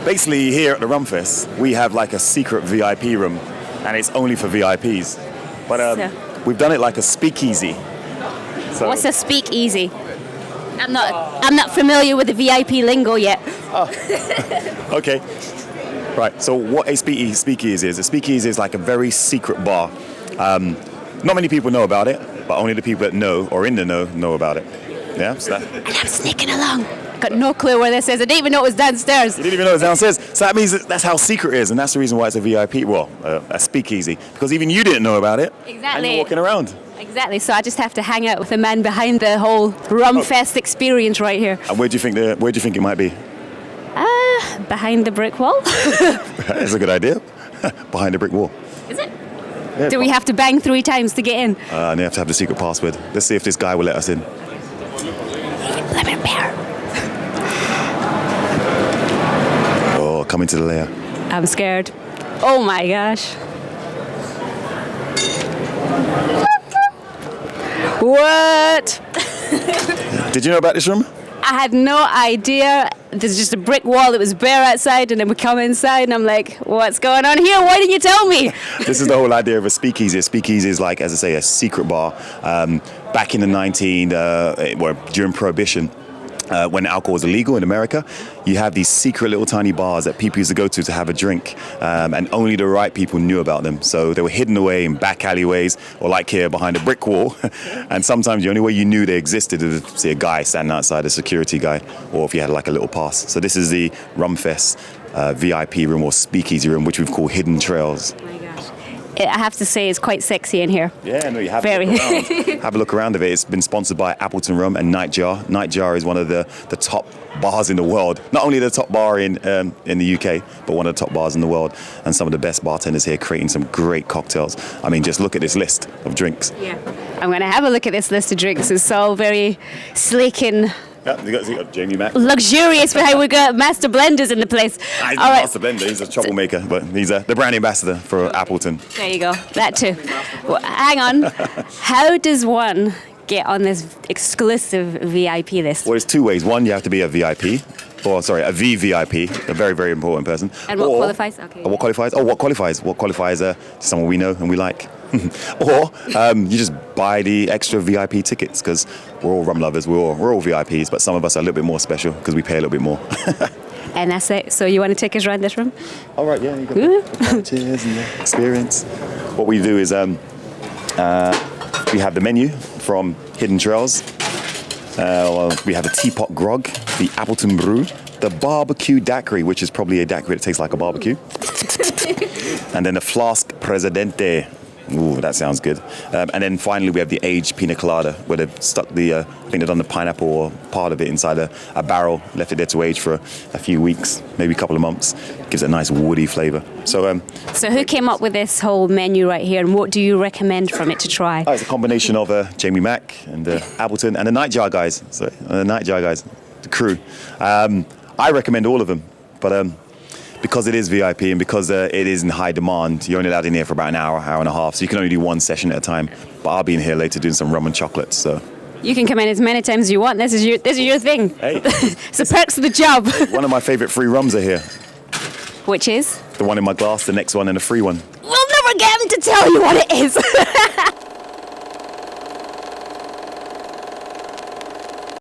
Basically, here at the Rumfest, we have like a secret VIP room, and it's only for VIPs. But we've done it like a speakeasy. So, what's a speakeasy? I'm not familiar with the VIP lingo yet. Okay. Right. So what a speakeasy is? A speakeasy is like a very secret bar. Not many people know about it, but only the people that know or in the know about it. Yeah. So and I'm sneaking along. Got no clue where this is. I didn't even know it was downstairs. You didn't even know it was downstairs. So that means that's how secret it is, and that's the reason why it's a VIP. Well, a speakeasy, because even you didn't know about it. Exactly. And you're walking around. Exactly. So I just have to hang out with the man behind the whole Rumfest experience right here. And where do you think it might be? Behind the brick wall. That's a good idea. Behind the brick wall. Is it? Yeah, do we have to bang 3 times to get in? And you have to have the secret password. Let's see if this guy will let us in. Lemon pear. Oh, coming to the lair. I'm scared. Oh my gosh. What? Did you know about this room? I had no idea. There's just a brick wall that was bare outside, and then we come inside, and I'm like, what's going on here? Why didn't you tell me? This is the whole idea of a speakeasy. A speakeasy is like, as I say, a secret bar. Back in the during Prohibition, when alcohol was illegal in America, you have these secret little tiny bars that people used to go to have a drink, and only the right people knew about them. So they were hidden away in back alleyways, or like here behind a brick wall. And sometimes the only way you knew they existed is to see a guy standing outside, a security guy, or if you had like a little pass. So this is the Rumfest VIP room or speakeasy room, which we've called Hidden Trails. I have to say it's quite sexy in here. Yeah, no, you have a look around. Have a look around of it. It's been sponsored by Appleton Rum and Nightjar. Nightjar is one of the top bars in the world. Not only the top bar in the UK, but one of the top bars in the world. And some of the best bartenders here creating some great cocktails. I mean, just look at this list of drinks. Yeah, I'm going to have a look at this list of drinks. It's all very sleek and... Yeah, you got Jamie Mack. Luxurious behind. We got master blenders in the place. He's a master blender. He's a troublemaker, but he's the brand ambassador for Appleton. There you go. That too. Well, hang on. How does one get on this exclusive VIP list? Well, there's 2 ways. One, you have to be a VIP. Or, sorry, a VVIP, a very, very important person. And what qualifies? Okay. What qualifies? Oh, what qualifies? What qualifies someone we know and we like. Or you just buy the extra VIP tickets, because we're all rum lovers, we're all VIPs, but some of us are a little bit more special because we pay a little bit more. And that's it. So you want to take us around this room? All right, yeah, you got the couches and the experience. What we do is we have the menu from Hidden Trails. We have a teapot grog, the Appleton Brew, the barbecue daiquiri, which is probably a daiquiri that tastes like a barbecue, and then the flask Presidente. Ooh, that sounds good. And then finally we have the aged pina colada, where they've stuck I think they've done the pineapple or part of it inside a barrel, left it there to age for a few weeks, maybe a couple of months. Gives it a nice woody flavour. So who came up with this whole menu right here, and what do you recommend from it to try? It's a combination of Jamie Mack and Appleton and the Nightjar guys. The crew. I recommend all of them, but because it is VIP and because it is in high demand, you're only allowed in here for about an hour and a half, so you can only do 1 session at a time. But I'll be in here later doing some rum and chocolates. So you can come in as many times as you want. This is your thing. Hey, it's the perks of the job. One of my favourite free rums are here. Which is? The one in my glass, the next one, and a free one. We'll never get him to tell you what it is.